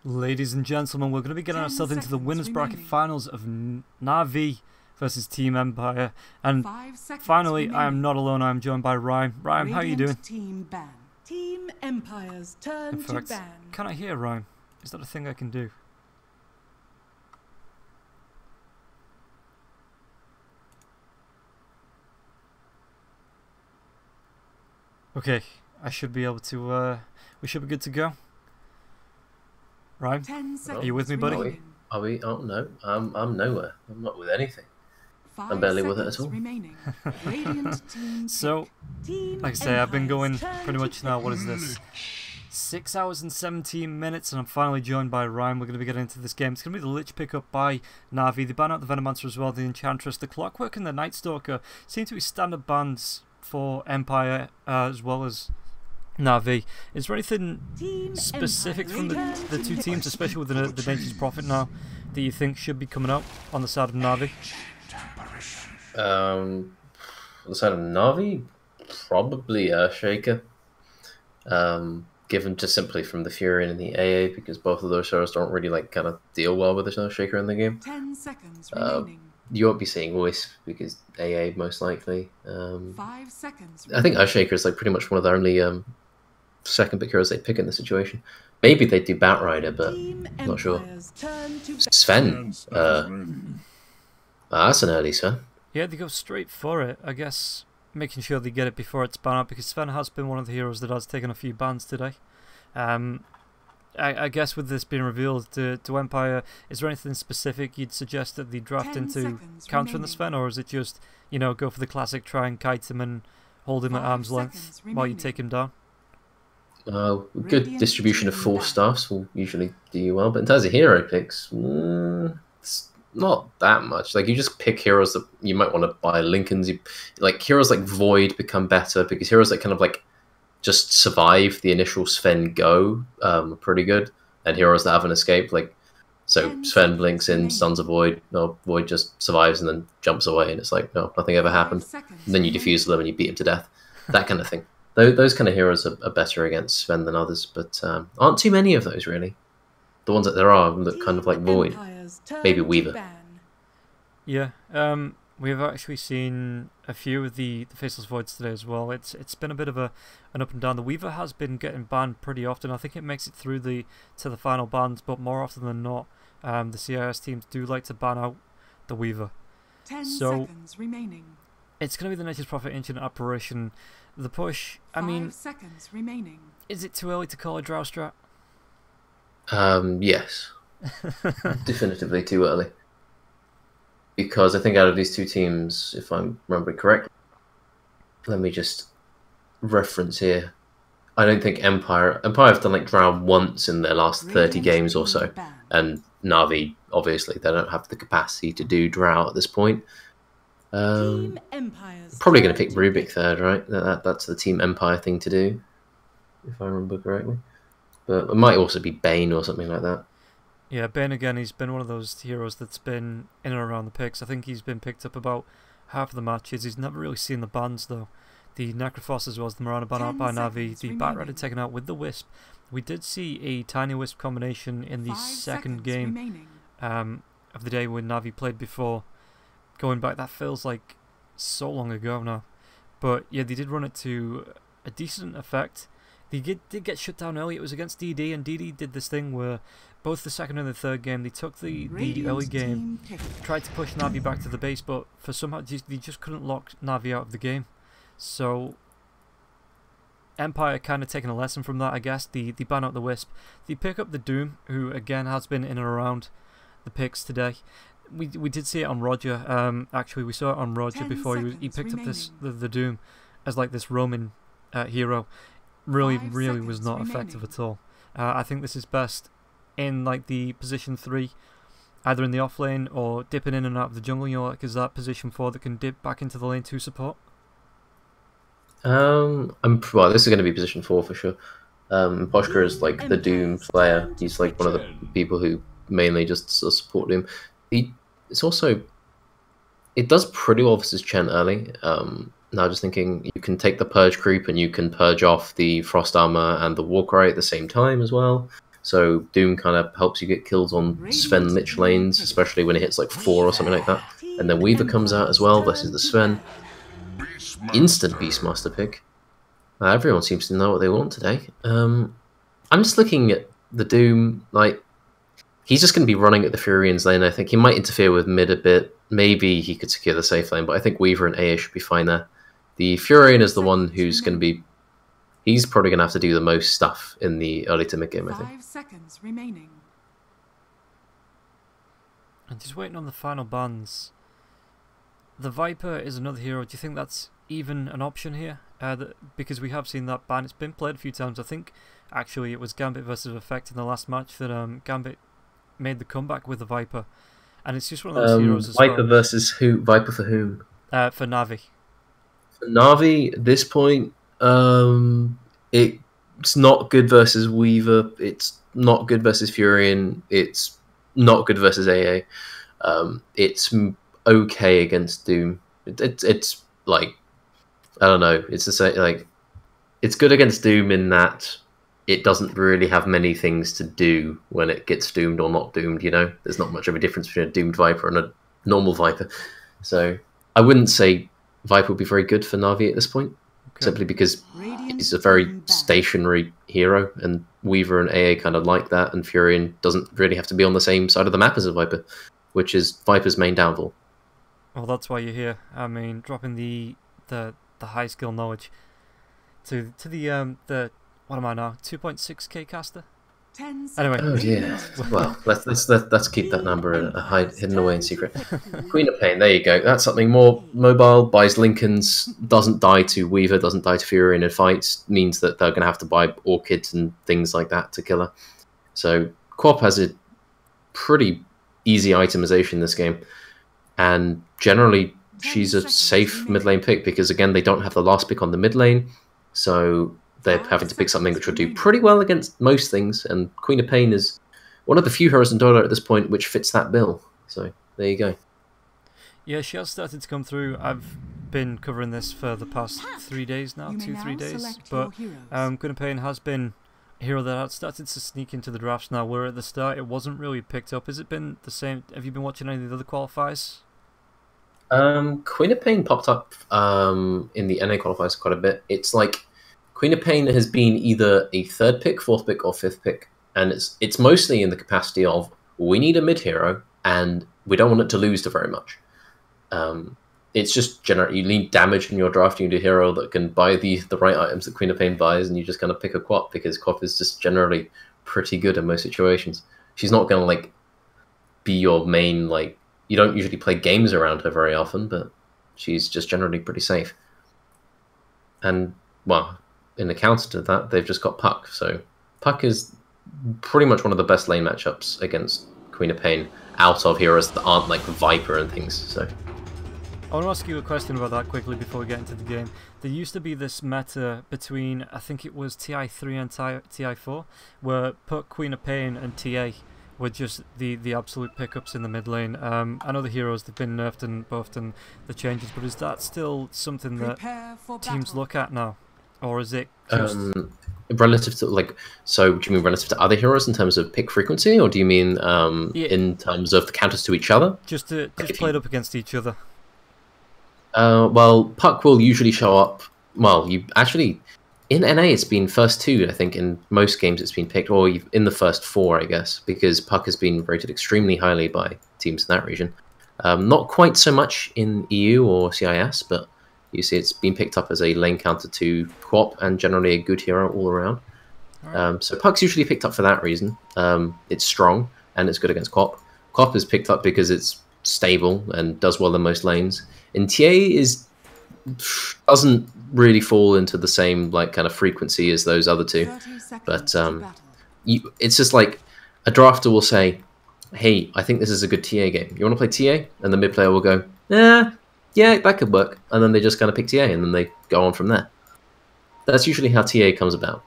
Ladies and gentlemen, we're going to be getting ourselves into the winners bracket finals of NaVi versus Team Empire. And finally, I am not alone. I am joined by Rhyme. Rhyme, how are you doing? Team Empire's turn to ban. Can I hear Rhyme? Is that a thing I can do? Okay, I should be able to, we should be good to go. Rhyme, are you with me, buddy? Are we? Oh no, I'm nowhere. I'm not with anything. I'm barely with it at all. So, like I say, I've been going pretty much now, what is this? 6 hours and 17 minutes, and I'm finally joined by Rhyme. We're going to be getting into this game. It's going to be the Lich pick up by NaVi. They ban out the Venomancer as well, the Enchantress, the Clockwork, and the Night Stalker seem to be standard bans for Empire as well as NaVi. Is there anything specific from the two teams, especially with the Nature's Prophet now, that you think should be coming out on the side of NaVi? On the side of NaVi, probably Earthshaker. Given just simply from the Fury and the AA, because both of those heroes don't really kind of deal well with the Earthshaker in the game. 10 seconds remaining. You won't be seeing Wisp because AA most likely. 5 seconds. I think Earthshaker is pretty much one of the only second pick heroes they pick in the situation. Maybe they do Batrider, but I'm not sure. Sven, that's an early Sven. Yeah, they go straight for it. I guess making sure they get it before it's banned out, because Sven has been one of the heroes that has taken a few bans today. I guess with this being revealed to Empire, is there anything specific you'd suggest that they draft into countering the Sven, or is it just, you know, go for the classic, try and kite him and hold him at arm's length while you take him down? Good distribution of 4 staffs will usually do you well, but in terms of hero picks, it's not that much. You just pick heroes that you might want to buy Lincolns. Heroes like Void become better because heroes that kind of just survive the initial Sven go are pretty good, and heroes that have an escape, so Sven blinks in, stuns a Void, no, Void just survives and then jumps away, and it's no, nothing ever happened. And then you defuse them and you beat him to death, that kind of thing. Those kind of heroes are better against Sven than others, but aren't too many of those, really. The ones that there are look kind of like Void. Maybe Weaver. Yeah, we have actually seen a few of the Faceless Voids today as well. It's been a bit of an up and down. The Weaver has been getting banned pretty often. I think it makes it through to the final bans, but more often than not, the CIS teams do like to ban out the Weaver. 10 seconds remaining. It's going to be the Nature's Prophet Ancient Apparition. The push, I mean, 5 seconds remaining. Is it too early to call a Drow strat? Yes. Definitively too early. Because I think out of these two teams, if I'm remembering correctly, let me just reference here. I don't think Empire have done Drow once in their last 30 games or so. And NaVi, obviously, they don't have the capacity to do Drow at this point. Probably going to pick Rubik third, right? That's the Team Empire thing to do, if I remember correctly. But it might also be Bane or something like that. Yeah, Bane again, he's been one of those heroes that's been in and around the picks. I think he's been picked up about half of the matches. He's never really seen the bans, though. The Necrophos as well as the Marana ban out by NaVi, the Batrider taken out with the Wisp. We did see a Tiny Wisp combination in the second game of the day when NaVi played before. Going back, that feels like so long ago now. But yeah, they did run it to a decent effect. They did get shut down early. It was against DD, and DD did this thing where both the second and the third game, they took the early game, tried to push NaVi back to the base, but for somehow they just couldn't lock NaVi out of the game. So Empire kind of taking a lesson from that, I guess. They ban out the Wisp. They pick up the Doom, who again has been in and around the picks today. We did see it on Roger. Actually, we saw it on Roger before he picked up the Doom as this Roman hero. Really was not effective at all. I think this is best in the position 3, either in the off lane or dipping in and out of the jungle. You know, is that position 4 that can dip back into the lane 2 support? Well, this is going to be position 4 for sure. Poshka is the Doom player. He's one of the people who mainly just support Doom. It's also, it does pretty well versus Chen early. Now just thinking, you can take the Purge creep and you can purge off the Frost Armor and the Warcry at the same time as well. So Doom kind of helps you get kills on Sven Lich lanes, especially when it hits like 4 or something like that. And then Weaver comes out as well versus the Sven. Instant Beastmaster pick. Everyone seems to know what they want today. I'm just looking at the Doom, like, he's just going to be running at the Furian's lane. I think he might interfere with mid a bit. Maybe he could secure the safe lane, but I think Weaver and AA should be fine there. The Furian is the one who's going to be... He's probably going to have to do the most stuff in the early to mid game, I think. 5 seconds remaining. And just waiting on the final bans. The Viper is another hero. Do you think that's even an option here? Because we have seen that ban. It's been played a few times. I think actually it was Gambit versus Effect in the last match that Gambit made the comeback with the Viper. And it's just one of those heroes as Viper well. versus who? Viper for whom? For NaVi. For NaVi, at this point, it's not good versus Weaver. It's not good versus Furion. It's not good versus AA. It's okay against Doom. It's like, I don't know. It's the same. Like, it's good against Doom in that it doesn't really have many things to do when it gets doomed or not doomed. You know, there's not much of a difference between a doomed Viper and a normal Viper. So I wouldn't say Viper would be very good for NaVi at this point, simply because he's a very stationary hero, and Weaver and AA kind of like that, and Furion doesn't really have to be on the same side of the map as a Viper, which is Viper's main downfall. Well, that's why you're here. I mean, dropping the high skill knowledge to the what am I now? 2.6k caster. Anyway. Oh dear. Well, let's keep that number hidden away in secret. Queen of Pain. There you go. That's something more mobile. Buys Lincolns. Doesn't die to Weaver. Doesn't die to Furion in fights. Means that they're going to have to buy Orchids and things like that to kill her. So Quap has a pretty easy itemization in this game, and generally she's a safe mid lane pick because again they don't have the last pick on the mid lane, so they're having to pick something which will do pretty well against most things, and Queen of Pain is one of the few heroes in Dota at this point which fits that bill. So there you go. Yeah, she has started to come through. I've been covering this for the past 3 days now, 2-3 days, but Queen of Pain has been a hero that had started to sneak into the drafts now, where at the start it wasn't really picked up. Has it been the same? Have you been watching any of the other qualifiers? Queen of Pain popped up in the NA qualifiers quite a bit. It's like Queen of Pain has been either a 3rd pick, 4th pick, or 5th pick, and it's mostly in the capacity of we need a mid hero and we don't want it to lose to very much. It's just generally you need damage in your draft. You need a hero that can buy the right items that Queen of Pain buys, and you just kind of pick a Quap because Quap is just generally pretty good in most situations. She's not going to like be your main, like, you don't usually play games around her very often, but she's just generally pretty safe. And well, in the counter to that, they've just got Puck. So Puck is pretty much one of the best lane matchups against Queen of Pain out of heroes that aren't like Viper and things. So I want to ask you a question about that quickly before we get into the game. There used to be this meta between, I think it was TI3 and TI4, where Puck, Queen of Pain and TA were just the absolute pickups in the mid lane. I know the heroes, they've been nerfed and buffed and the changes, but is that still something that teams look at now? Or is it just... relative to, like, so do you mean relative to other heroes in terms of pick frequency, or do you mean in terms of the counters to each other? Just played up against each other. Well, Puck will usually show up, well, you actually, in NA it's been first 2, I think, in most games it's been picked, or in the first 4, I guess, because Puck has been rated extremely highly by teams in that region. Not quite so much in EU or CIS, but you see it's been picked up as a lane counter to Quap, and generally a good hero all around. Right. So Puck's usually picked up for that reason. It's strong, and it's good against Quap. Quap is picked up because it's stable and does well in most lanes. And TA doesn't really fall into the same like kind of frequency as those other two. But it's just like a drafter will say, hey, I think this is a good TA game. You want to play TA? And the mid player will go, yeah, that could work. And then they just kind of pick TA, and then they go on from there. That's usually how TA comes about.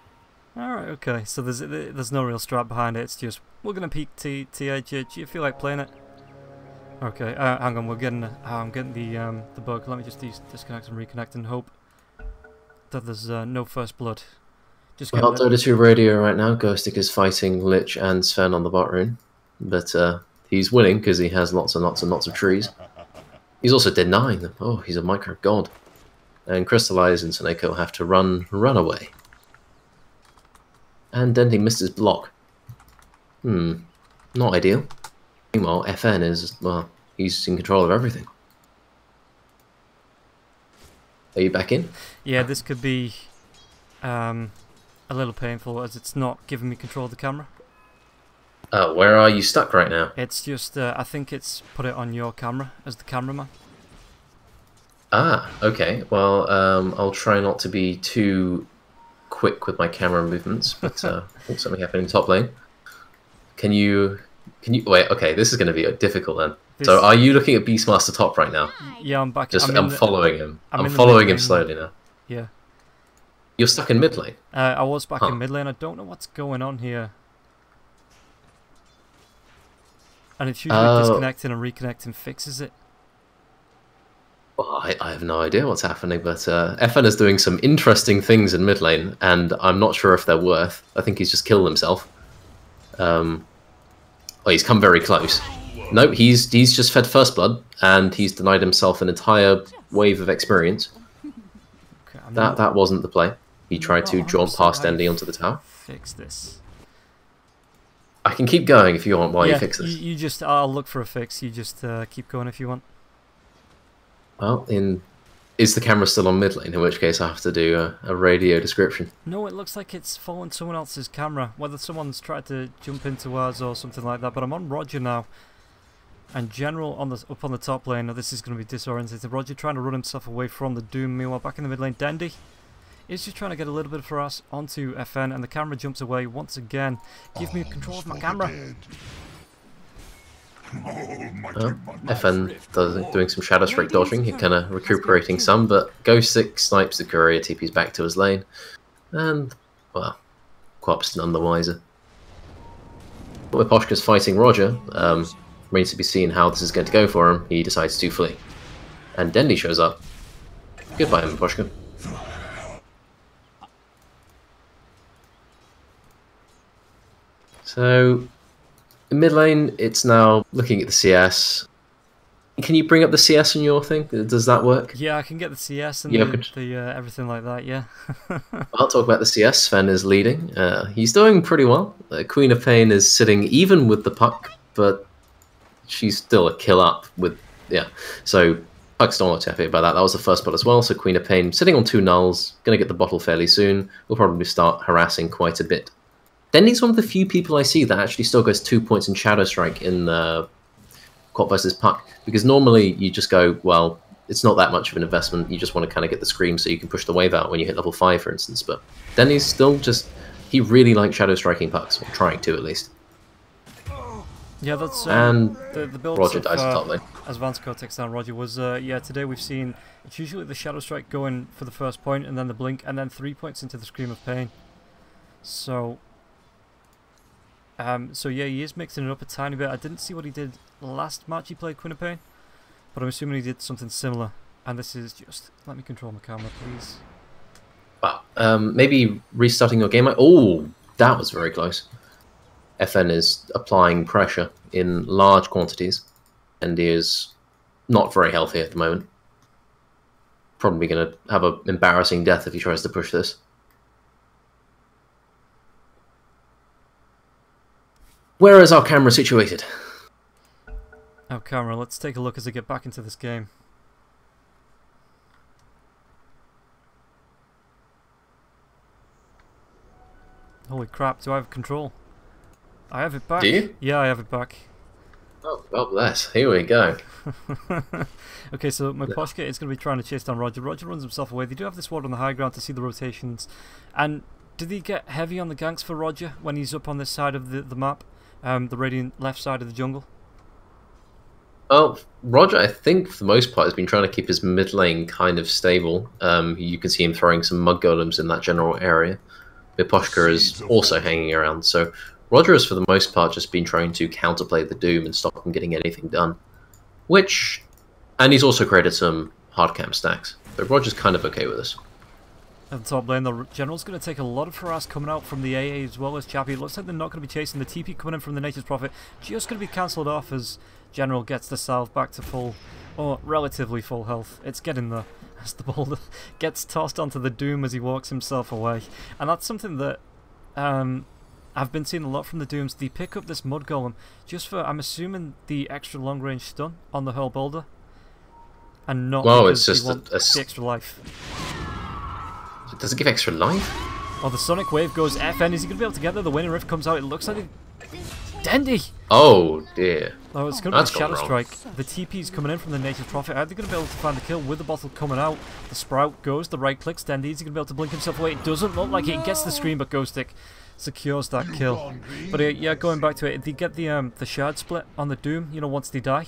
Alright, okay. So there's no real strat behind it. It's just, we're going to pick TA. Do you feel like playing it? Okay, hang on. I'm getting the bug. Let me just disconnect and reconnect and hope that there's no first blood. Just Well, getting Dota 2 radio right now. Ghostic is fighting Lich and Sven on the bot rune. But he's winning because he has lots and lots and lots of trees. He's also denying them. Oh, he's a micro god. And Crystallize and Seneko have to run away. And Denting missed his block. Not ideal. Meanwhile, FN is, well, he's in control of everything. Are you back in? Yeah, this could be a little painful as it's not giving me control of the camera. Where are you stuck right now? It's just, I think it's put it on your camera as the cameraman. Ah, okay. Well, I'll try not to be too quick with my camera movements, but something happened in top lane. Can you wait? Okay, this is going to be difficult then. So, are you looking at Beastmaster top right now? Yeah, I'm back. I'm following him. I'm following him slowly now. Yeah. You're stuck in mid lane. I was back in mid lane. I don't know what's going on here. And it's usually disconnecting and reconnecting fixes it. Well, I have no idea what's happening, but FN is doing some interesting things in mid lane, and I'm not sure if they're worth. I think he's just killed himself. Oh, he's come very close. Nope, he's just fed First Blood, and he's denied himself an entire wave of experience. Okay, that wasn't the play. He tried to jaunt past Endy onto the tower. Fix this. I can keep going if you want while you fix this. You just, I'll look for a fix. You just keep going if you want. Well, is the camera still on mid lane? In which case I have to do a radio description. No, it looks like it's following someone else's camera. Whether someone's tried to jump into ours or something like that. But I'm on Roger now. And General up on the top lane. Now this is going to be disorientated. Roger trying to run himself away from the Doom. Meanwhile, back in the mid lane, Dendy is just trying to get a little bit of harass onto FN. And the camera jumps away once again. Give me control of my camera. FN doing some Shadow Strike dodging, he kind of recuperating some, but Ghostic snipes the courier, TP's back to his lane, and, well, Quap's none the wiser. But Poshka's fighting Roger, remains to be seen how this is going to go for him. He decides to flee. And Dendy shows up. Goodbye, Poshka. So, in mid lane, it's now looking at the CS. Can you bring up the CS on your thing? Does that work? Yeah, I can get the CS and the everything like that, yeah. I'll talk about the CS. Sven is leading. He's doing pretty well. Queen of Pain is sitting even with the puck, but she's still a kill up with, yeah. So, Puck's not too happy about that. That was the first spot as well, so Queen of Pain sitting on 2 nulls, going to get the bottle fairly soon. We'll probably start harassing quite a bit. Dendy's one of the few people I see that actually still goes 2 points in Shadow Strike in Quap versus Puck, because normally you just go, well, it's not that much of an investment, you just want to kind of get the scream so you can push the wave out when you hit level 5, for instance, but Dendy's still just, he really likes Shadow Striking Pucks, or trying to at least. Yeah, that's and the build Roger dies at top lane. As Vansko takes down Roger was, yeah, today we've seen, it's usually the Shadow Strike going for the first point, and then the Blink, and then 3 points into the Scream of Pain. So yeah, he is mixing it up a tiny bit. I didn't see what he did last match he played Queen of Pain, but I'm assuming he did something similar. And this is just, let me control my camera, please. Wow. Maybe restarting your game. Oh, that was very close. FN is applying pressure in large quantities, and he is not very healthy at the moment. Probably going to have an embarrassing death if he tries to push this. Where is our camera situated? Our camera, let's take a look as I get back into this game. Holy crap, do I have control? I have it back. Do you? Yeah, I have it back. Oh, God bless. Here we go. Okay, so my Poshka is going to be trying to chase down Roger. Roger runs himself away. They do have this ward on the high ground to see the rotations. And did he get heavy on the ganks for Roger when he's up on this side of the map? The radiant left side of the jungle? Well, Roger, I think, for the most part, has been trying to keep his mid lane kind of stable. You can see him throwing some mud golems in that general area. Miposhka is also hanging around, so Roger has, for the most part, just been trying to counterplay the Doom and stop him getting anything done. And he's also created some hard camp stacks, but Roger's kind of okay with this. At the top lane, the General's going to take a lot of harass coming out from the AA as well as Chappie. It looks like they're not going to be chasing the TP coming in from the Nature's Prophet. Just going to be cancelled off as General gets the salve back to full, or relatively full health. It's getting there as the boulder gets tossed onto the Doom as he walks himself away. And that's something that I've been seeing a lot from the Dooms. They pick up this Mud Golem just for, I'm assuming, the extra long range stun on the Hurl Boulder. And not it's because just they want the extra life. Does it give extra life? Oh, the Sonic Wave goes FN. Is he going to be able to get there? The Winning Rift comes out. It looks like Dendy! Oh, dear. Oh, it's going to be a Shadow Strike. The TP's coming in from the Nature's Prophet. Are they going to be able to find the kill with the bottle coming out? The Sprout goes, the right clicks. Dendy, is he going to be able to blink himself away? It doesn't look like it. He gets the screen, but Ghost Stick secures that kill. But yeah, going back to it, they get the shard split on the Doom, you know, once they die.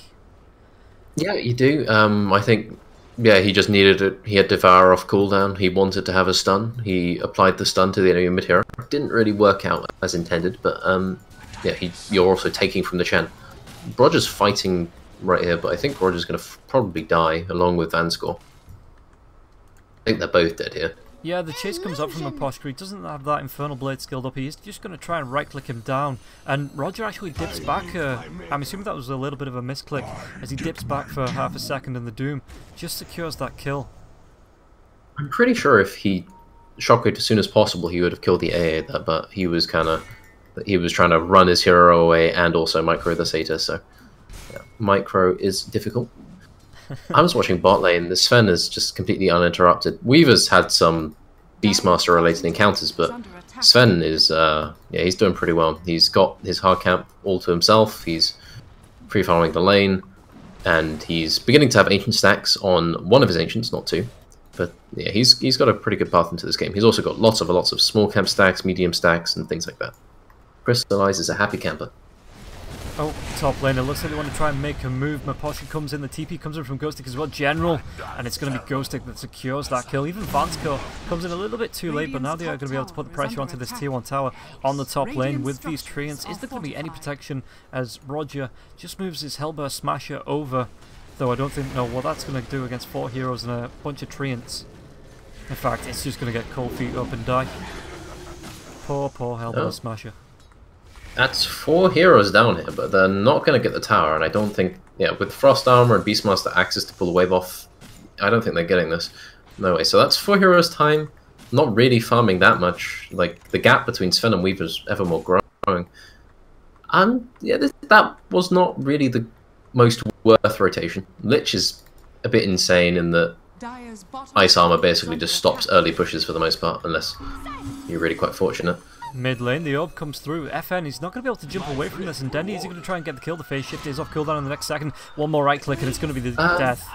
Yeah, you do. I think... Yeah, he just needed it. He had Devour off cooldown. He wanted to have a stun. He applied the stun to the enemy mid-hero. Didn't really work out as intended, but yeah, you're also taking from the Chen. Roger's fighting right here, but I think Roger's going to probably die along with Vanscore. I think they're both dead here. Yeah, the chase comes up from Aposhka. He doesn't have that Infernal Blade skilled up. He's just going to try and right-click him down. And Roger actually dips back. I'm assuming that was a little bit of a misclick as he dips back for half a second and the Doom just secures that kill. I'm pretty sure if he shockwaved as soon as possible, he would have killed the AA there, but he was trying to run his hero away and also micro the Satyr, so yeah, micro is difficult. I was watching bot lane. The Sven is just completely uninterrupted. Weaver's had some Beastmaster related encounters, but Sven is yeah, he's doing pretty well. He's got his hard camp all to himself. He's free farming the lane, and he's beginning to have ancient stacks on one of his ancients, not two. But yeah, he's got a pretty good path into this game. He's also got lots of small camp stacks, medium stacks, and things like that. Crystallize is a happy camper. Oh, top lane, it looks like they want to try and make a move. Maposha comes in, the TP comes in from Ghost Stick as well, General, and it's going to be Ghost Stick that secures that kill. Even Vansco comes in a little bit too late, but now they are going to be able to put the pressure onto this tier 1 tower on the top lane with these treants. Is there going to be any protection as Roger just moves his Hellburst Smasher over? Though I don't think, no, what that's going to do against 4 heroes and a bunch of treants. In fact, it's just going to get cold feet up and die. Poor Hellburst Smasher. That's 4 heroes down here, but they're not going to get the tower, and I don't think... Yeah, with Frost Armor and Beastmaster Axes to pull the wave off, I don't think they're getting this. No way. So that's 4 heroes time, not really farming that much. Like, the gap between Sven and Weaver is ever more growing. And, yeah, that was not really the most worth rotation. Lich is a bit insane in that Ice Armor basically just stops early pushes for the most part, unless you're really quite fortunate. Mid lane, the orb comes through. FN, he's not going to be able to jump away from this. And Dendy, is he going to try and get the kill? The phase shift is off cooldown in the next second. One more right click and it's going to be the death.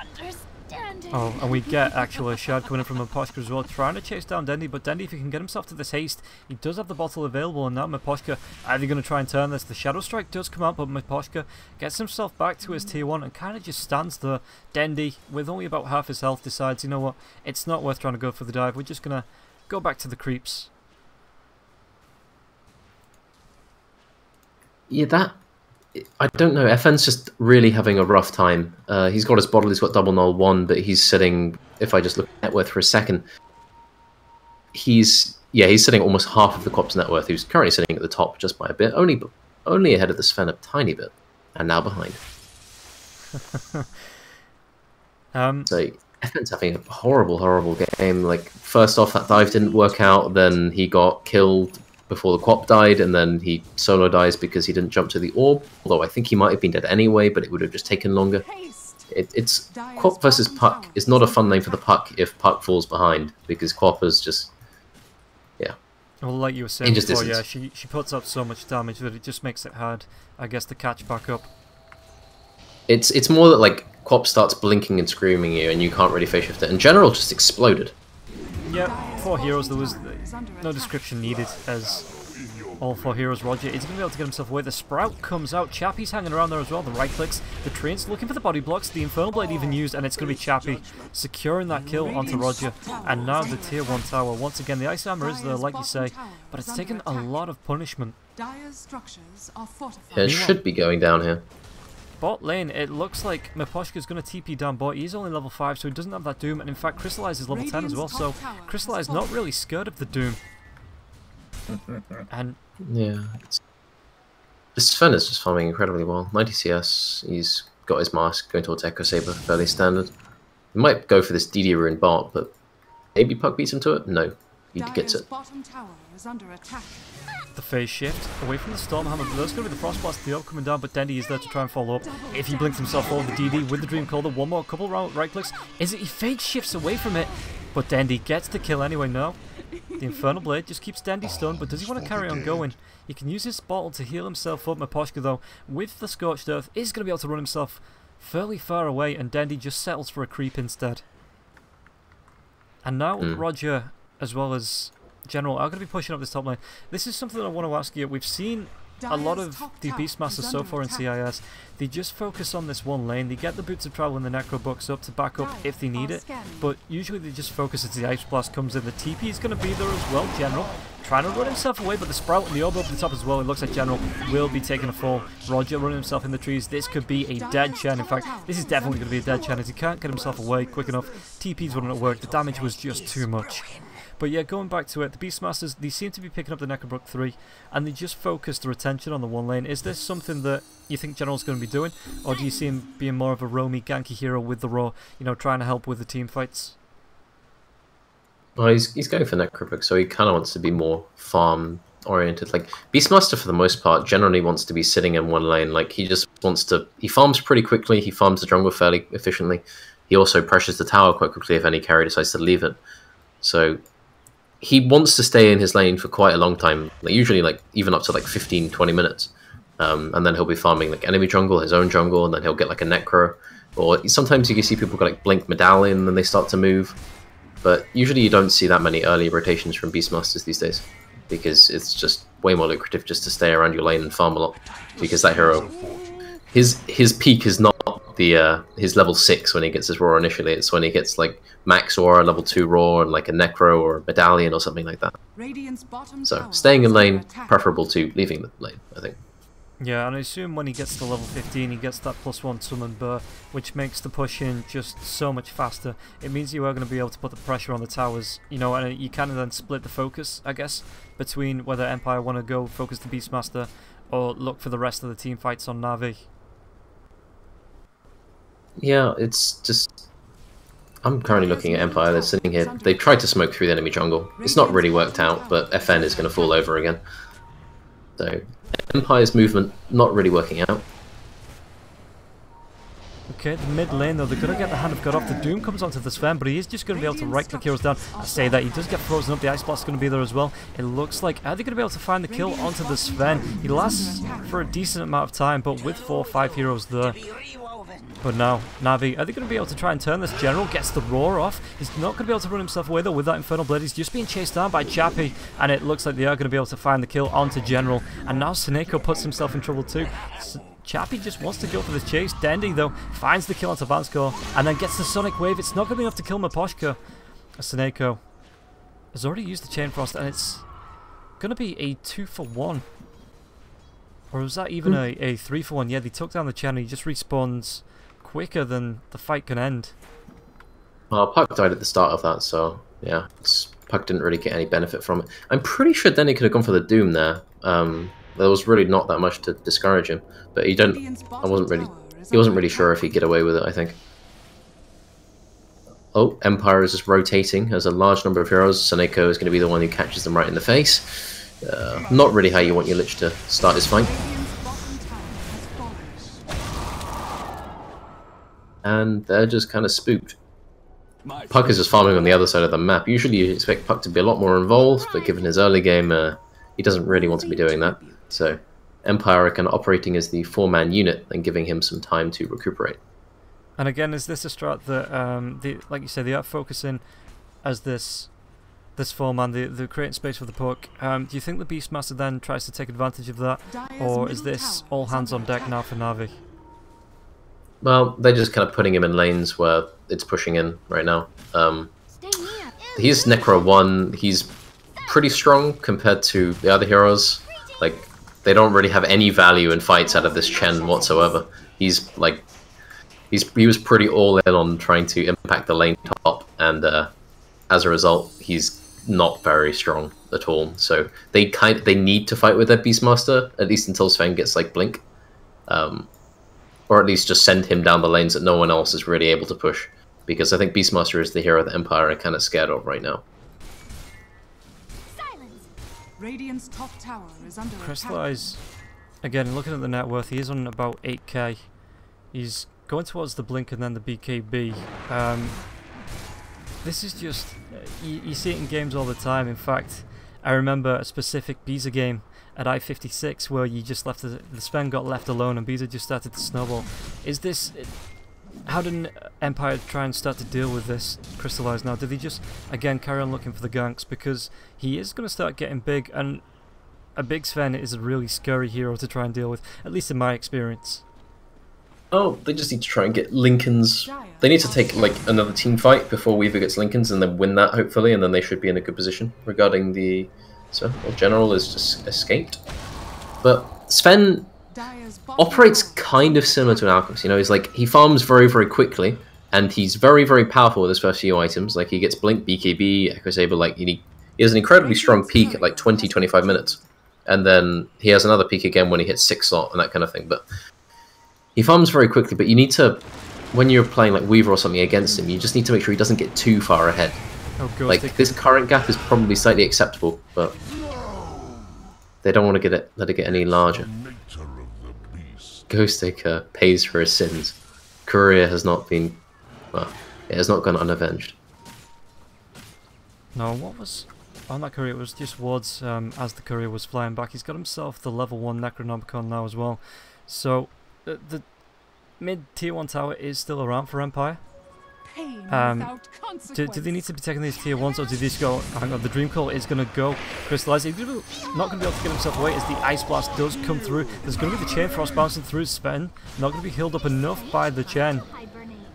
Oh, and we get actually a shard coming in from Maposhka as well, trying to chase down Dendy. But Dendy, if he can get himself to this haste, he does have the bottle available. And now Maposhka, are they going to try and turn this? The Shadow Strike does come out, but Maposhka gets himself back to his tier 1 and kind of just stands there. Dendy, with only about half his health, decides, you know what, it's not worth trying to go for the dive. We're just going to go back to the creeps. Yeah, I don't know. FN's just really having a rough time. He's got his bottle, he's got double null 1, but he's sitting, if I just look at net worth for a second, he's sitting almost half of the Corp's net worth, who's currently sitting at the top just by a bit, only ahead of the Sven a tiny bit, and now behind. So FN's having a horrible game. Like, first off, that dive didn't work out, then he got killed before the Quap died, and then he solo dies because he didn't jump to the orb, although I think he might have been dead anyway, but it would have just taken longer. It's Quap versus Puck is not a fun name for the Puck if Puck falls behind, because Quap is just, yeah. Well, like you were saying before, yeah, she puts up so much damage that it just makes it hard, I guess, to catch back up. It's more that, like, Quap starts blinking and screaming you, and you can't really phase shift it, and General just exploded. Yep, 4 heroes, there was no description needed as all 4 heroes. Roger is going to be able to get himself away. The Sprout comes out, Chappie's hanging around there as well, the right clicks, the Treants looking for the body blocks, the Infernal Blade even used, and it's going to be Chappie securing that kill onto Roger. And now the tier 1 tower, once again the Ice Armor is there, like you say, but it's taken a lot of punishment. Yeah, it should be going down here. bot lane, it looks like Miposhka's going to TP down bot. He's only level 5, so he doesn't have that Doom, and in fact Crystallize is level 10 as well, so Crystallize not really scared of the Doom. And yeah, this Sven is just farming incredibly well. 90 CS, he's got his mask, going towards Echo Saber, fairly standard. He might go for this DD rune bot, but maybe Puck beats him to it? No, he gets it. The phase shift away from the Stormhammer, but there's going to be the Frostblast, the orb coming down, but Dendy is there to try and follow up. If he blinks himself over the DD with the Dream Caller, one more couple right clicks. Is it he phase shifts away from it? But Dendy gets the kill anyway. No. The Infernal Blade just keeps Dendy stunned, but does he want to carry on going? He can use his bottle to heal himself up. Miposhka, though, with the Scorched Earth, is going to be able to run himself fairly far away, and Dendy just settles for a creep instead. And now Roger, as well as General, are going to be pushing up this top lane. This is something that I want to ask you. We've seen a lot of the Beastmasters so far in CIS. They just focus on this one lane. They get the Boots of Travel and the Necro Bucks up to back up if they need it, but usually they just focus as the Ice Blast comes in. The TP is going to be there as well. General trying to run himself away, but the Sprout and the Orb over the top as well. It looks like General will be taking a fall. Roger running himself in the trees. This could be a dead Chen. In fact, this is definitely going to be a dead Chen as he can't get himself away quick enough. TP's wouldn't work. The damage was just too much. But yeah, going back to it, the Beastmasters, they seem to be picking up the Necrobrook 3, and they just focus their attention on the one lane. Is this something that you think General's going to be doing, or do you see him being more of a roamy, ganky hero with the raw, you know, trying to help with the team fights? Well, he's going for Necrobook, so he kind of wants to be more farm-oriented. Like, Beastmaster, for the most part, generally wants to be sitting in one lane. Like, he just wants to... He farms pretty quickly, he farms the jungle fairly efficiently. He also pressures the tower quite quickly if any carry decides to leave it. So... he wants to stay in his lane for quite a long time, like usually like even up to like 15-20 minutes, and then he'll be farming like enemy jungle, his own jungle, and then he'll get like a Necro, or sometimes you can see people get like Blink Medallion and then they start to move, but usually you don't see that many early rotations from Beastmasters these days, because it's just way more lucrative just to stay around your lane and farm a lot, because that hero, his peak is not the his level 6 when he gets his Roar initially. It's when he gets like max Aura, level 2 Roar, and like a Necro or a Medallion or something like that. So staying in lane, preferable to leaving the lane, I think. Yeah, and I assume when he gets to level 15, he gets that +1 summon burr, which makes the push in just so much faster. It means you are going to be able to put the pressure on the towers, you know, and you kind of then split the focus, I guess, between whether Empire want to go focus the Beastmaster or look for the rest of the team fights on Navi. Yeah, it's just... I'm currently looking at Empire, they're sitting here. They tried to smoke through the enemy jungle. It's not really worked out, but FN is going to fall over again. So, Empire's movement not really working out. Okay, the mid lane though, they're going to get the Hand of God off. The Doom comes onto the Sven, but he is just going to be able to right-click heroes down. I say that, he does get frozen up, the Ice Blast is going to be there as well. It looks like, are they going to be able to find the kill onto the Sven? He lasts for a decent amount of time, but with 4 or 5 heroes there. But now, Navi, are they going to be able to try and turn this? General gets the Roar off. He's not going to be able to run himself away though with that Infernal Blade. He's just being chased down by Chappie, and it looks like they are going to be able to find the kill onto General. And now Seneko puts himself in trouble too. Chappie just wants to go for this chase. Dendy, though, finds the kill onto Vanskor, and then gets the Sonic Wave. It's not going to be enough to kill Miposhka. Seneko has already used the Chain Frost, and it's going to be a 2-for-1. Or was that even a 3-for-1? Yeah, they took down the Chen, and he just respawns quicker than the fight can end. Well, Puck died at the start of that, so yeah, Puck didn't really get any benefit from it. I'm pretty sure Denny could have gone for the Doom there. There was really not that much to discourage him, but he wasn't really sure if he'd get away with it, I think. Oh, Empire is just rotating. There's a large number of heroes. Seneko is going to be the one who catches them right in the face. Not really how you want your Lich to start his fight. And they're just kind of spooked. Puck is just farming on the other side of the map. Usually you expect Puck to be a lot more involved, but given his early game, he doesn't really want to be doing that. So Empire are kind of operating as the 4-man unit and giving him some time to recuperate. And again, is this a strat that, like you said, they are focusing as this 4-man, they're creating space for the Puck. Do you think the Beastmaster then tries to take advantage of that, or is this all hands on deck now for Navi? Well, they're just kind of putting him in lanes where it's pushing in right now. He's Necro 1, he's pretty strong compared to the other heroes. Like, they don't really have any value in fights out of this Chen whatsoever. He's like he was pretty all in on trying to impact the lane top, and as a result, he's not very strong at all. So they need to fight with their Beastmaster, at least until Sven gets like Blink, or at least just send him down the lanes that no one else is really able to push. Because I think Beastmaster is the hero that Empire are kind of scared of right now. Radiant's top tower is under Crystallize, again, looking at the net worth, he is on about 8k. He's going towards the Blink and then the BKB. This is just, you see it in games all the time. In fact, I remember a specific Beezer game at I-56 where you just left, the Sven got left alone and Beezer just started to snowball. Is this, how did Empire try and start to deal with this Crystallize now? Did he just, again, carry on looking for the ganks? Because he is going to start getting big, and a big Sven is a really scary hero to try and deal with, at least in my experience. Oh, they just need to try and get Lincolns. They need to take like another team fight before Weaver gets Lincolns and then win that, hopefully, and then they should be in a good position. Regarding the... So, well, General is just escaped. But Sven operates kind of similar to an Alchemist, you know, he's like, he farms very, very quickly, and he's very, very powerful with his first few items. Like, he gets Blink, BKB, Echo Saber, like, he has an incredibly strong peak at like 20-25 minutes. And then he has another peak again when he hits 6 slot and that kind of thing. But he farms very quickly, but you need to, when you're playing like Weaver or something against him, you just need to make sure he doesn't get too far ahead. Oh, God, like, this current gap is probably slightly acceptable, but they don't want to let it get any larger. Ghost Taker pays for his sins. Courier has not been, well, it has not gone unavenged. No, what was on that Courier? It was just wards as the Courier was flying back. He's got himself the level 1 Necronomicon now as well. So, the mid tier 1 tower is still around for Empire. Do they need to be taking these tier 1s, or do they just go, hang on, the Dream Call is going to go Crystallize? He's not going to be able to get himself away as the Ice Blast does come through. There's going to be the Chain Frost bouncing through Sven. Not going to be healed up enough by the Chen.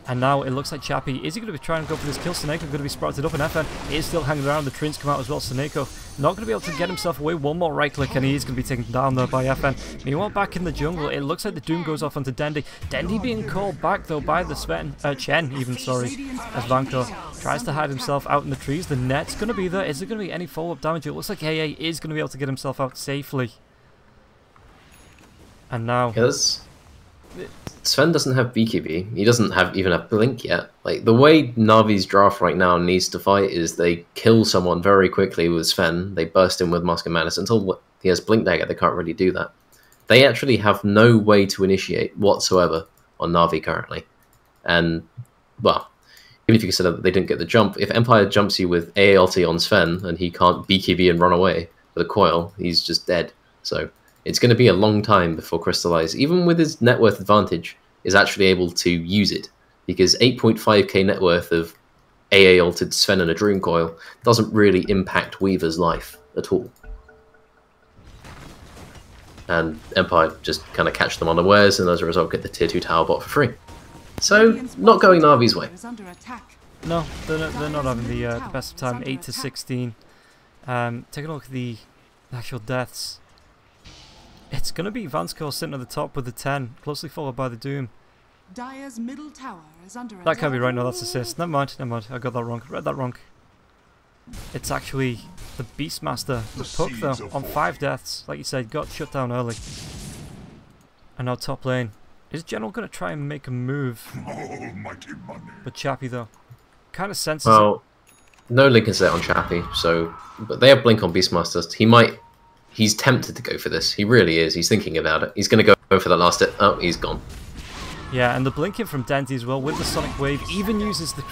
And now it looks like Chappie, is he going to be trying to go for this kill? Seneko going to be sprouted up, and FN is still hanging around. The Trins come out as well. Seneko not going to be able to get himself away. One more right click and he is going to be taken down there by FN. Meanwhile, back in the jungle, it looks like the Doom goes off onto Dendi. Dendi being called back though by the Chen even, sorry, as Vanko tries to hide himself out in the trees. The net's going to be there. Is there going to be any follow-up damage? It looks like AA is going to be able to get himself out safely. And now... Yes. Sven doesn't have BKB. He doesn't even have Blink yet. Like, the way Navi's draft right now needs to fight is they kill someone very quickly with Sven. They burst in with Mask of Madness. Until he has Blink Dagger, they can't really do that. They actually have no way to initiate whatsoever on Navi currently. And, well, even if you consider that they didn't get the jump, if Empire jumps you with AALT on Sven and he can't BKB and run away with a coil, he's just dead. So... it's going to be a long time before Crystallize, even with his net worth advantage, is actually able to use it. Because 8.5k net worth of AA altered Sven and a Dream Coil doesn't really impact Weaver's life at all. And Empire just kind of catch them unawares, and as a result get the tier 2 tower bot for free. So, not going Navi's way. No, they're not having the best of time. 8 to 16. Taking a look at the actual deaths. It's going to be Vansko sitting at the top with the 10, closely followed by the Doom. Dire's middle tower is under that can't be right, no, that's assist. Never mind, I got that wrong. Read that wrong. It's actually the Beastmaster, the Puck though, on 5 deaths. Like you said, got shut down early. And now top lane. Is General going to try and make a move? But Chappie though, kind of senses well, no Lincoln set on Chappie, so... but they have Blink on Beastmasters. He might... he's tempted to go for this. He really is. He's thinking about it. He's going to go for that last hit. Oh, he's gone. Yeah, and the blinking from Denti as well with the Sonic Wave even uses the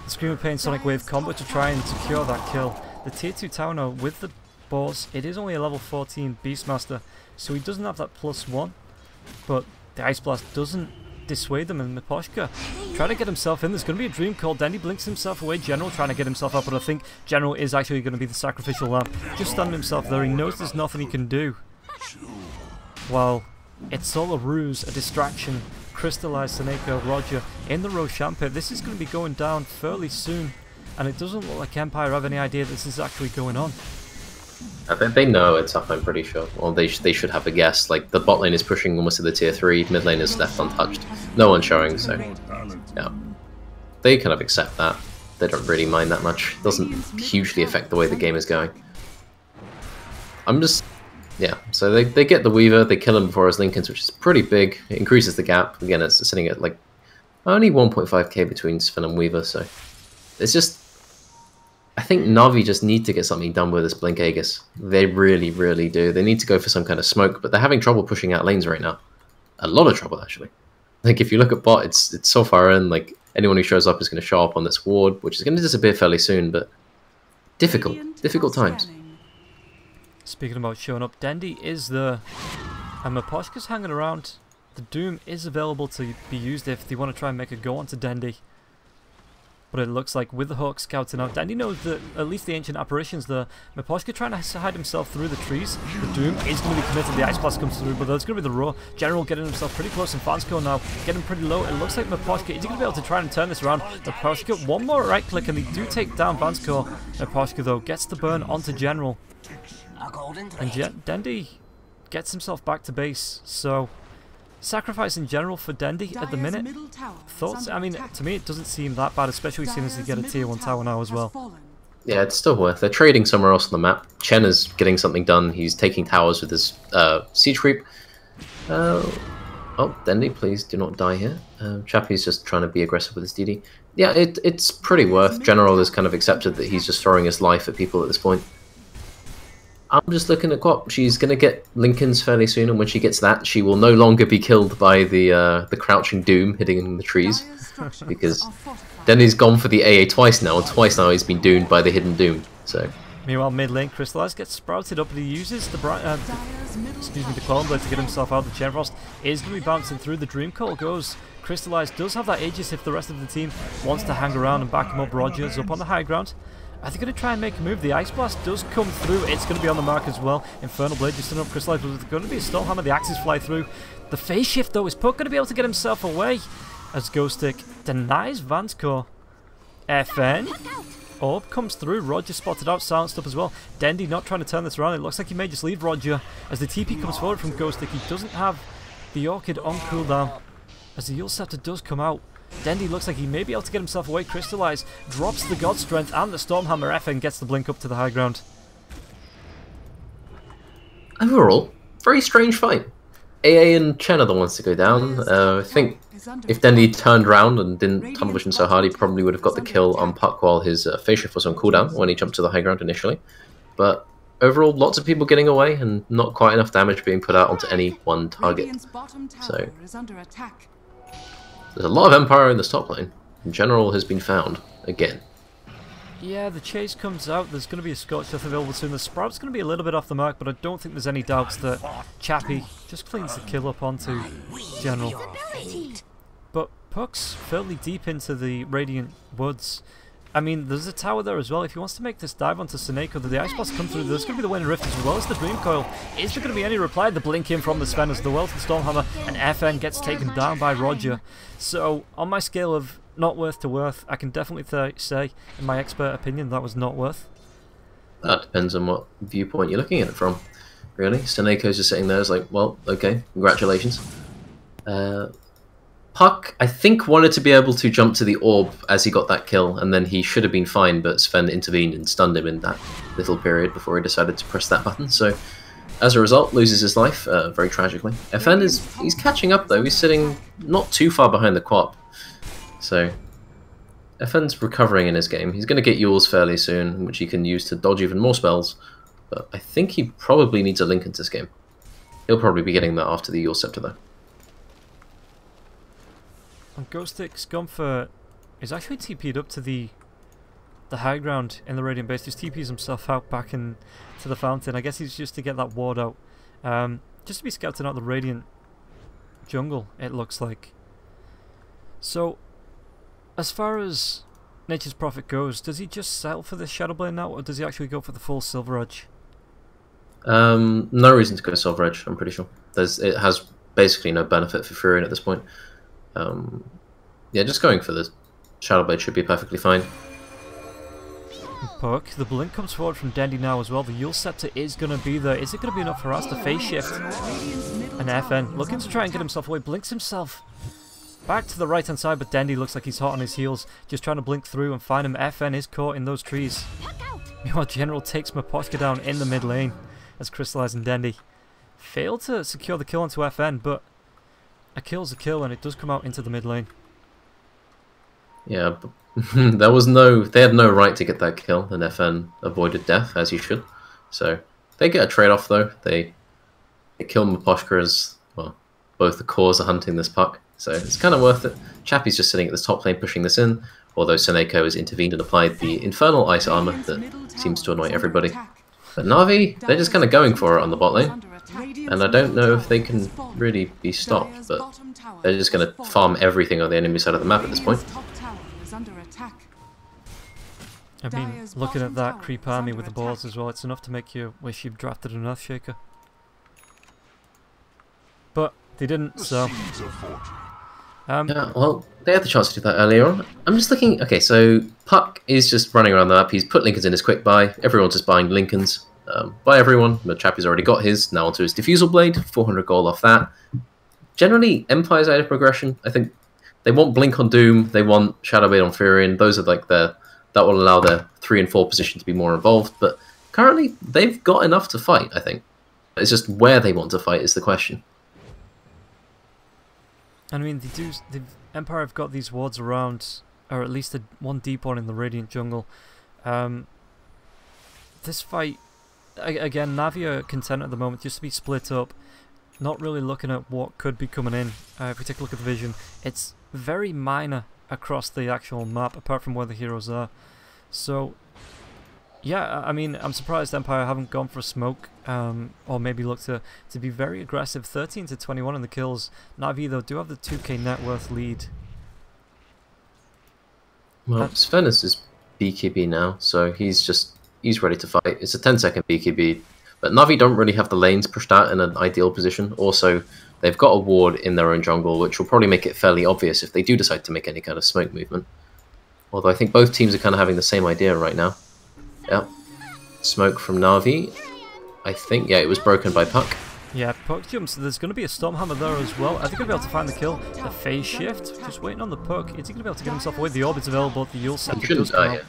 Scream of Pain Sonic Wave combo to try and secure that kill. The tier 2 tower now with the boss, it is only a level 14 Beastmaster, so he doesn't have that +1, but the Ice Blast doesn't dissuade them, and Miposhka trying to get himself in. There's going to be a Dream Call. Dendi blinks himself away. General trying to get himself up, but I think General is actually going to be the sacrificial lamb. Just standing himself there. He knows there's nothing he can do. Well, it's all a ruse, a distraction. Crystallize Seneko, Roger in the Roshan pit. This is going to be going down fairly soon, and it doesn't look like Empire have any idea this is actually going on. They know it's up, I'm pretty sure. Well, they should have a guess. Like, the bot lane is pushing almost to the tier 3, mid lane is left untouched. No one showing, so yeah. They kind of accept that. They don't really mind that much. It doesn't hugely affect the way the game is going. I'm just... yeah, so they get the Weaver, they kill him before his Linken's, which is pretty big. It increases the gap. Again, it's sitting at like only 1.5k between Sven and Weaver, so it's just... I think NaVi just need to get something done with this Blink Aegis. They really, really do. They need to go for some kind of smoke, but they're having trouble pushing out lanes right now. A lot of trouble, actually. Like, if you look at bot, it's so far in, like, anyone who shows up is going to show up on this ward, which is going to disappear fairly soon, but difficult times. Speaking about showing up, Dendi is there, and Miposhka's hanging around. The Doom is available to be used if they want to try and make a go onto Dendi. But it looks like with the Hawk scouting out, Dendi knows that at least the Ancient Apparition's there. Miposhka trying to hide himself through the trees. The Doom is going to be committed, the Ice Blast comes through, but there's going to be the Roar. General getting himself pretty close, and Vansco now getting pretty low. It looks like Miposhka is going to be able to try and turn this around. Miposhka, one more right click, and they do take down Vansco. Miposhka, though, gets the burn onto General. And Dendi gets himself back to base, so... sacrifice in general for Dendi at the minute. Thoughts? I mean, to me it doesn't seem that bad, especially seeing as they get a tier 1 tower now as well. Yeah, it's still worth. They're trading somewhere else on the map. Chen is getting something done. He's taking towers with his siege creep. Oh, Dendi, please do not die here. Chappie's just trying to be aggressive with his DD. Yeah, it's pretty worth. General has kind of accepted that he's just throwing his life at people at this point. I'm just looking at Quap. She's going to get Linken's fairly soon, and when she gets that, she will no longer be killed by the crouching Doom hitting in the trees, because Denny's gone for the AA twice now, and twice now he's been doomed by the hidden Doom. So. Meanwhile, mid lane, Crystallize gets sprouted up, and he uses the the Clone Blade to get himself out. The Genfrost is going to be bouncing through. The Dream Coil goes. Crystallize does have that Aegis if the rest of the team wants to hang around and back him up. Roger's up on the high ground. Are they going to try and make a move? The Ice Blast does come through. It's going to be on the mark as well. Infernal Blade just up Crystallize, but there's going to be a Stormhammer. The axes fly through. The phase shift, though, is Puck going to be able to get himself away as Ghost Stick denies Vansco. FN. Orb comes through. Roger spotted out, silenced up as well. Dendi not trying to turn this around. It looks like he may just leave Roger as the TP comes forward from Ghost Stick. He doesn't have the Orchid on cooldown as the Yule Scepter does come out. Dendi looks like he may be able to get himself away. Crystallize drops the God Strength and the Stormhammer F and gets the blink up to the high ground. Overall, very strange fight. AA and Chen are the ones to go down. I think if Dendi turned around and didn't tunnel vision so hard, he probably would have got the kill on Puck while his phase shift was on cooldown when he jumped to the high ground initially. But overall, lots of people getting away and not quite enough damage being put out onto any one target. So there's a lot of Empire in this top lane. General has been found again. Yeah, the chase comes out. There's going to be a Scorch Death available soon. The Sprout's going to be a little bit off the mark, but I don't think there's any doubts that Chappie just cleans the kill up onto General. But Puck's fairly deep into the Radiant Woods. I mean, there's a tower there as well. If he wants to make this dive onto Seneko, the Ice Blast come through. There's going to be the Wind Rift as well as the Dream Coil. Is there going to be any reply? The blink in from the Sven as the Welton Stormhammer, and FN gets taken down by Roger. So, on my scale of not worth to worth, I can definitely say, in my expert opinion, that was not worth. That depends on what viewpoint you're looking at it from, really. Seneko's just sitting there, it's like, well, okay, congratulations. Puck, I think, wanted to be able to jump to the orb as he got that kill, and then he should have been fine, but Sven intervened and stunned him in that little period before he decided to press that button. So, as a result, loses his life, very tragically. FN he's catching up though, he's sitting not too far behind the Quap. So, FN's recovering in his game. He's going to get Yules fairly soon, which he can use to dodge even more spells, but I think he probably needs a link into this game. He'll probably be getting that after the Yule Scepter though. And Ghost Stick's gone for... He's actually TP'd up to the high ground in the Radiant base. Just TP's himself out back in to the fountain. I guess he's just to get that ward out. Just to be scouting out the Radiant jungle, it looks like. So, as far as Nature's Prophet goes, does he just settle for the Shadowblade now, or does he actually go for the full Silver Edge? No reason to go Silver Edge, I'm pretty sure. It has basically no benefit for Furion at this point. Yeah, just going for the Shadowblade should be perfectly fine. Puck. The blink comes forward from Dendy now as well. The Yule Scepter is going to be there. Is it going to be enough for us to phase shift? And FN looking to try and get himself away. Blinks himself back to the right hand side, but Dendy looks like he's hot on his heels. Just trying to blink through and find him. FN is caught in those trees. Meanwhile, General takes Mapochka down in the mid lane as Crystallize and Dendy fail to secure the kill onto FN, but a kill's a kill and it does come out into the mid lane. Yeah, but there was no... They had no right to get that kill, and FN avoided death, as you should. So, they get a trade-off, though. They kill Mapochka as, well, both the cores are hunting this puck. So, it's kind of worth it. Chappie's just sitting at the top lane pushing this in, although Seneko has intervened and applied the Infernal Ice Armor that seems to annoy everybody. But NaVi, they're just kind of going for it on the bot lane. And I don't know if they can really be stopped, but they're just going to farm everything on the enemy side of the map at this point. I mean, looking at that creep army with the balls as well, it's enough to make you wish you'd drafted an Earthshaker. But they didn't, so... yeah, well, they had the chance to do that earlier on. I'm just looking... Okay, so Puck is just running around the map. He's put Lincolns in his quick buy. Everyone's just buying Lincolns. By everyone. But Chappie's already got his. Now onto his Diffusal Blade. 400 gold off that. Generally, Empire's out of progression. I think they want Blink on Doom. They want Shadow Blade on Furion. Those are like their... That will allow their 3 and 4 position to be more involved. But currently, they've got enough to fight, I think. It's just where they want to fight is the question. I mean, the Empire have got these wards around, or at least one deep one in the Radiant jungle. This fight, again, NaVi are content at the moment just to be split up, not really looking at what could be coming in. If we take a look at the vision, it's very minor across the actual map, apart from where the heroes are. So, yeah, I mean, I'm surprised Empire haven't gone for a smoke, or maybe look to be very aggressive. 13 to 21 in the kills. NaVi, though, do have the 2k net worth lead. Well, Sven is his BKB now, so he's ready to fight. It's a 10-second BKB, but NaVi don't really have the lanes pushed out in an ideal position. Also, they've got a ward in their own jungle, which will probably make it fairly obvious if they do decide to make any kind of smoke movement. Although I think both teams are kind of having the same idea right now. Yeah, smoke from NaVi. I think, yeah, it was broken by Puck. Yeah, Puck jumps. There's going to be a Stormhammer there as well. Are they going to be able to find the kill? The phase shift, just waiting on the Puck. Is he going to be able to get himself away? The Orbit's available. The Yule Scepter does come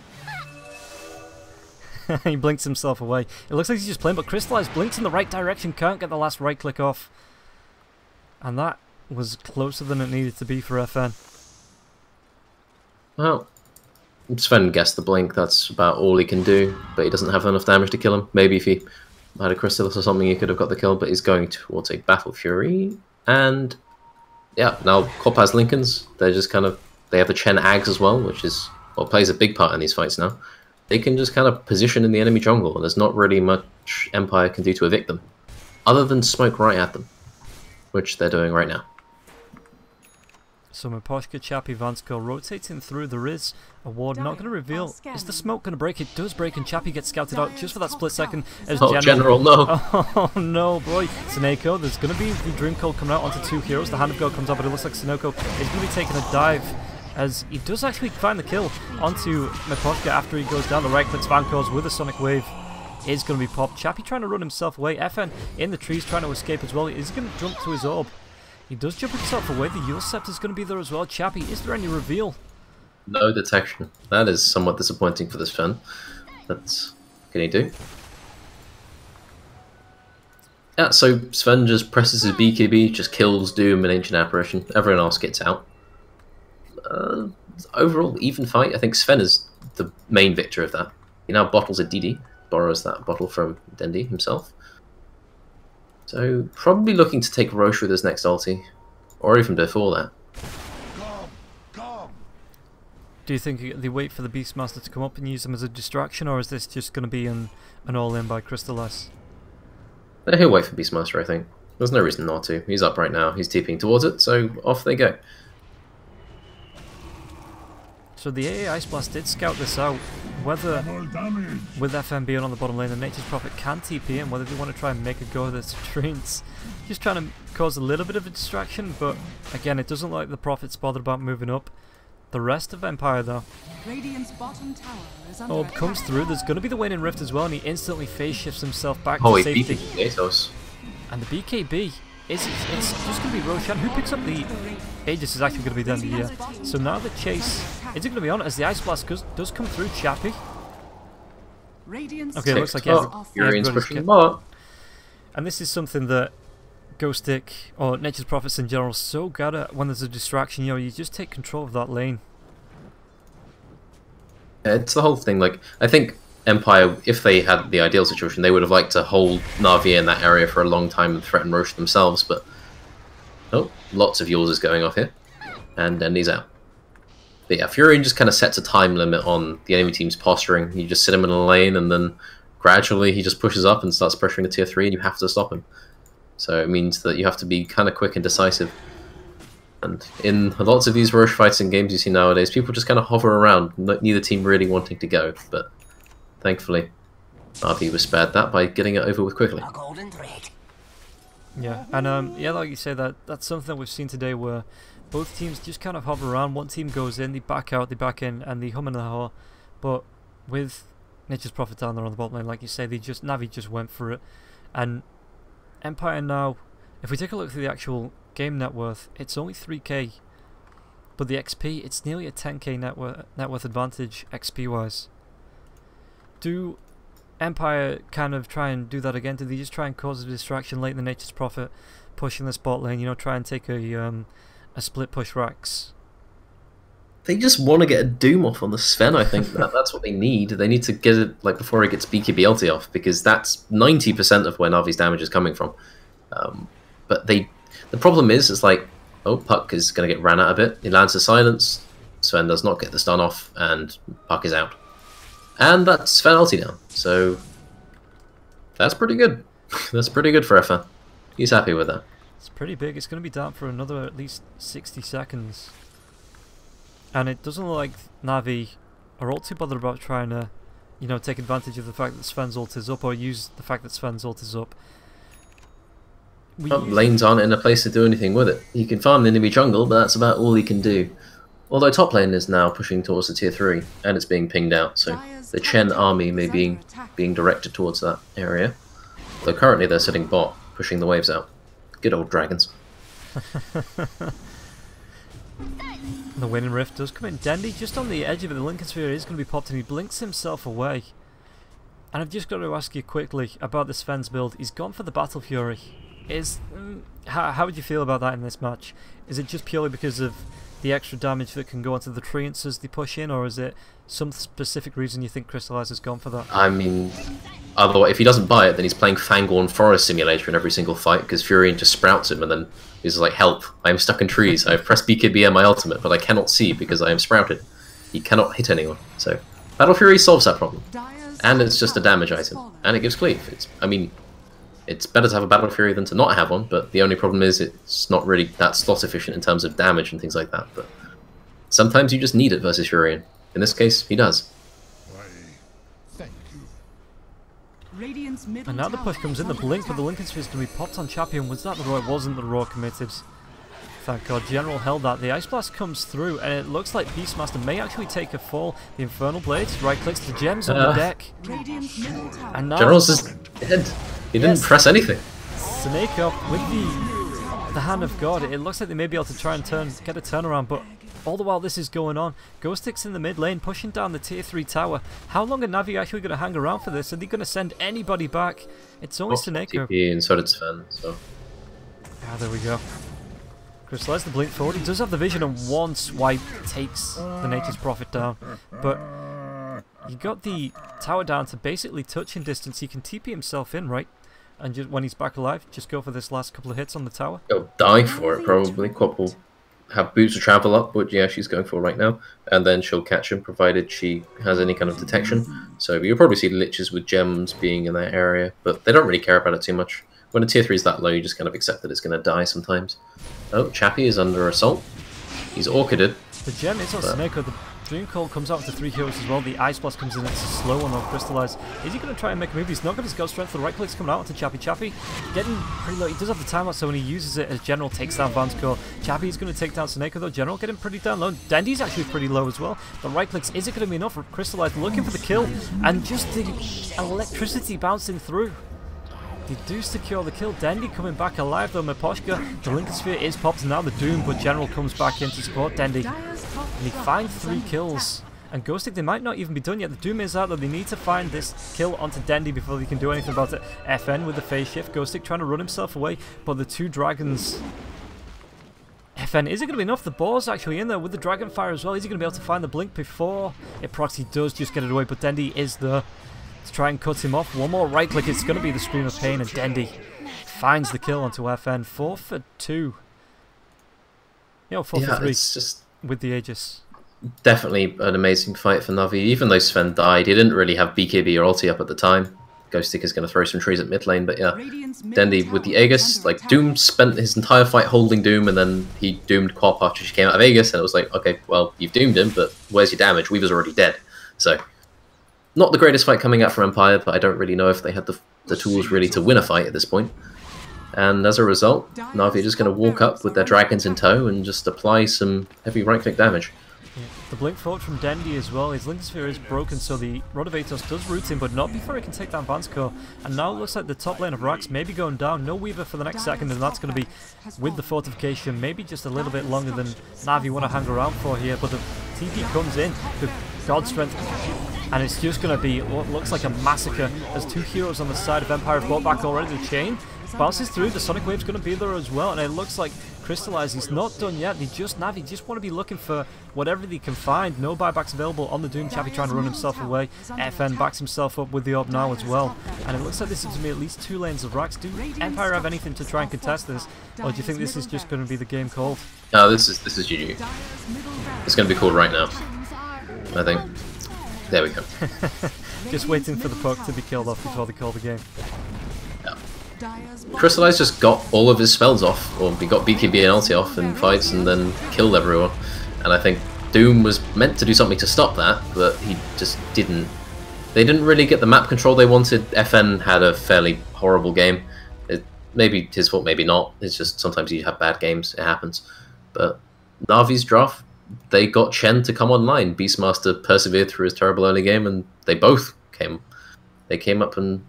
out. He blinks himself away. It looks like he's just playing, but Crystallize blinks in the right direction. Can't get the last right click off. And that was closer than it needed to be for FN. Well, Sven guessed the blink, that's about all he can do, but he doesn't have enough damage to kill him. Maybe if he had a Crystallis or something he could have got the kill, but he's going towards a Battle Fury. And yeah, now Corp has Lincolns. They're just kind of... They have the Chen Ags as well, which is... Well, plays a big part in these fights now. They can just kind of position in the enemy jungle, and there's not really much Empire can do to evict them. Other than smoke right at them, which they're doing right now. So Mapochka, Chappie, Vansko rotating through. There is a ward not going to reveal. Is the smoke going to break? It does break, and Chappie gets scouted out just for that split second. As General, no. Oh no, boy. Seneko, there's going to be the Dream Cold coming out onto 2 heroes. The Hand of God comes up, but it looks like Seneko is going to be taking a dive, as he does actually find the kill onto Mapochka after he goes down. The right clicks Vanko's with a Sonic Wave is going to be popped. Chappie trying to run himself away. FN in the trees trying to escape as well. Is he going to jump to his orb? He does jump himself away. The Yule Scepter is going to be there as well. Chappie, is there any reveal? No detection. That is somewhat disappointing for this Sven. That's... Can he do? Yeah, so Sven just presses his BKB, just kills Doom and Ancient Apparition. Everyone else gets out. Overall, even fight. I think Sven is the main victor of that. He now bottles a DD. Borrows that bottle from Dendy himself. So, probably looking to take Roche with his next ulti. Or even before that. Do you think they wait for the Beastmaster to come up and use him as a distraction, or is this just going to be an all-in by Crystallize? He'll wait for Beastmaster, I think. There's no reason not to. He's up right now. He's TPing towards it, so off they go. So the AA Ice Blast did scout this out. Whether, with FN being on the bottom lane, the Nature's Prophet can TP in, whether they want to try and make a go of this Treants. Just trying to cause a little bit of a distraction, but again, it doesn't look like the Prophet's bothered about moving up. The rest of Empire, though. Radiant's bottom tower is under Orb attack. comes through. There's going to be the waning rift as well, and he instantly phase shifts himself back Oh, to he safety. beat the Atos. And the BKB it's just going to be Roshan. Who picks up the Aegis is actually going to be the end of the year. So now the chase is it going to be on as the Ice Blast does come through. Chappy. Radiant's Okay, it looks like Urian's everybody's pushing kept- bot. And this is something that Ghostic or Nature's Prophets in general are so good at when there's a distraction. You know, you just take control of that lane. It's the whole thing. Like, I think Empire, if they had the ideal situation, they would have liked to hold NaVi in that area for a long time and threaten Roche themselves. But oh, lots of yours is going off here, and he's out. But yeah, Furion just kind of sets a time limit on the enemy team's posturing. You just sit him in a lane, and then gradually he just pushes up and starts pressuring the tier 3, and you have to stop him. So it means that you have to be kind of quick and decisive. And in lots of these Roche fights and games you see nowadays, people just kind of hover around, neither team really wanting to go. But thankfully, NaVi was spared that by getting it over with quickly. Yeah, and yeah, like you say, that's something that we've seen today where both teams just kind of hover around. One team goes in, they back out, they back in, and they hum and haw. But with Nature's Prophet down there on the bottom lane, like you say, NaVi just went for it. And Empire now, if we take a look through the actual game net worth, it's only 3k, but the XP, it's nearly a 10k net worth advantage XP wise. Do Empire kind of try and do that again? Do they just try and cause a distraction late in the Nature's Prophet, pushing the spot lane, you know, try and take a split push Rax? They just want to get a Doom off on the Sven, I think. That's what they need. They need to get it like before it gets BKB off, because that's 90% of where Navi's damage is coming from. But the problem is like, oh, Puck is going to get ran out a bit. He lands a silence. Sven does not get the stun off, and Puck is out. And that's Sven ulti down. So that's pretty good. That's pretty good for FN. He's happy with that. It's pretty big. It's going to be down for another at least 60 seconds. And it doesn't look like Navi are all too bothered about trying to, you know, take advantage of the fact that Sven's ult is up, or use the fact that Sven's ult is up. Lanes aren't in a place to do anything with it. He can farm the enemy jungle, but that's about all he can do. Although top lane is now pushing towards the tier 3, and it's being pinged out, so the Chen army may be being directed towards that area. Though currently they're sitting bot, pushing the waves out. Good old dragons. The winning rift does come in. Dendy just on the edge of it. The Lincoln Sphere is going to be popped, and he blinks himself away. And I've just got to ask you quickly about the Sven's build. He's gone for the Battle Fury. How would you feel about that in this match? Is it just purely because of the extra damage that can go onto the treants as they push in, or is it some specific reason you think Crystallizer's gone for that? I mean, otherwise, if he doesn't buy it, then he's playing Fangorn Forest Simulator in every single fight, because Furion just sprouts him, and then he's like, help, I am stuck in trees, I have pressed BKB and my ultimate, but I cannot see because I am sprouted. He cannot hit anyone. So, Battle Fury solves that problem. And it's just a damage item, and it gives cleave. I mean, it's better to have a Battle Fury than to not have one, but the only problem is it's not really that slot efficient in terms of damage and things like that. But sometimes you just need it versus Furion. In this case, he does. Thank you. And now the push comes in, the blink, but the Lincoln Sphere is going to be popped on Champion. Was that the Raw? It wasn't the Raw committed. Thank God, General held that. The Ice Blast comes through, and it looks like Beastmaster may actually take a fall. The Infernal Blades, right clicks, the gems on the deck. And now General's just dead. He didn't press anything. Snake up with the Hand of God. It looks like they may be able to try and get a turnaround, but all the while this is going on, Ghostic's in the mid lane, pushing down the tier 3 tower. How long are Navi actually going to hang around for this? Are they going to send anybody back? It's only Seneko. TP, and so did Sven, so. Ah, there we go. Crystallize the blink forward. He does have the vision, and one swipe takes the Nature's Prophet down. But he got the tower down to basically touching distance. He can TP himself in, right? And just when he's back alive, just go for this last couple of hits on the tower. He'll die for it, probably. Quap will have boots to travel up, which, yeah, she's going for right now. And then she'll catch him, provided she has any kind of detection. So you'll probably see liches with gems being in that area, but they don't really care about it too much. When a tier 3 is that low, you just kind of accept that it's going to die sometimes. Oh, Chappie is under assault. He's orchided. The gem is on Seneko. Dream Cold comes out to 3 heroes as well. The Ice Blast comes in, it's a slow one on Crystallize. Is he going to try and make a move? He's not got his Ghost Strength. The right click's coming out onto Chappy. Chappy getting pretty low. He does have the timeout, so when he uses it as General takes down Vansko. Chappy's going to take down Seneko though. General getting pretty down low. Dendy's actually pretty low as well. The right clicks, is it going to be enough for Crystallize? Looking for the kill, and just the electricity bouncing through. They do secure the kill. Dendy coming back alive though. Miposhka, the Lincoln Sphere is popped, and now the Doom, but General comes back in to support Dendy. And he finds 3 kills. And Ghostic, they might not even be done yet. The Doom is out though. They need to find this kill onto Dendy before they can do anything about it. FN with the phase shift. Ghostic trying to run himself away, but the 2 dragons. FN, is it going to be enough? The boar's actually in there with the Dragon Fire as well. Is he going to be able to find the blink before it procs? He does just get it away, but Dendy is there to try and cut him off. One more right click, it's going to be the Scream of Pain, and Dendy finds the kill onto FN. 4 for 2. 4 for 3 it's just with the Aegis. Definitely an amazing fight for Navi. Even though Sven died, he didn't really have BKB or ulti up at the time. Ghostic is going to throw some trees at mid lane, but yeah. Dendy with the Aegis, like Doom spent his entire fight holding Doom, and then he doomed Qual after she came out of Aegis, and it was like, okay, well, you've doomed him, but where's your damage? Weaver's already dead. So, not the greatest fight coming out from Empire, but I don't really know if they had the tools really to win a fight at this point. And as a result, Navi are just going to walk up with their dragons in tow and just apply some heavy right-click damage. Yeah. The Blink Forge from Dendy as well. His Link Sphere is broken, so the Rod of Atos does root him, but not before he can take down Vansko. And now it looks like the top lane of Rax may be going down. No Weaver for the next second, and that's going to be with the fortification. Maybe just a little bit longer than Navi want to hang around for here, but the TP comes in with God Strength. And it's just going to be what looks like a massacre as 2 heroes on the side of Empire have brought back already. The chain bounces through, the Sonic Wave's going to be there as well, and it looks like Crystallize, he's not done yet. Navi just want to be looking for whatever they can find. No buybacks available on the Doom. Chappy trying to run himself away. FN backs himself up with the orb now as well. And it looks like this is going to be at least 2 lanes of Rax. Do Empire have anything to try and contest this? Or do you think this is just going to be the game called? No, this is GG. It's going to be called right now, I think. There we go. Just waiting for the puck to be killed off before they call the game. Yeah. Crystallize just got all of his spells off, or he got BKB and ulti off in fights and then killed everyone. And I think Doom was meant to do something to stop that, but he just didn't. They didn't really get the map control they wanted. FN had a fairly horrible game. Maybe his fault, maybe not. It's just sometimes you have bad games, it happens. But Navi's draft, they got Chen to come online. Beastmaster persevered through his terrible early game, and they both came up and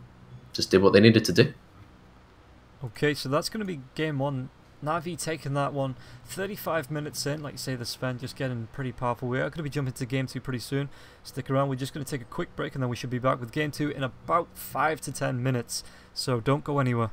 just did what they needed to do. Okay, so that's going to be game 1. Navi taking that one 35 minutes in. Like you say, the Sven just getting pretty powerful. We are going to be jumping to game 2 pretty soon. Stick around, we're just going to take a quick break and then we should be back with game 2 in about 5 to 10 minutes. So don't go anywhere.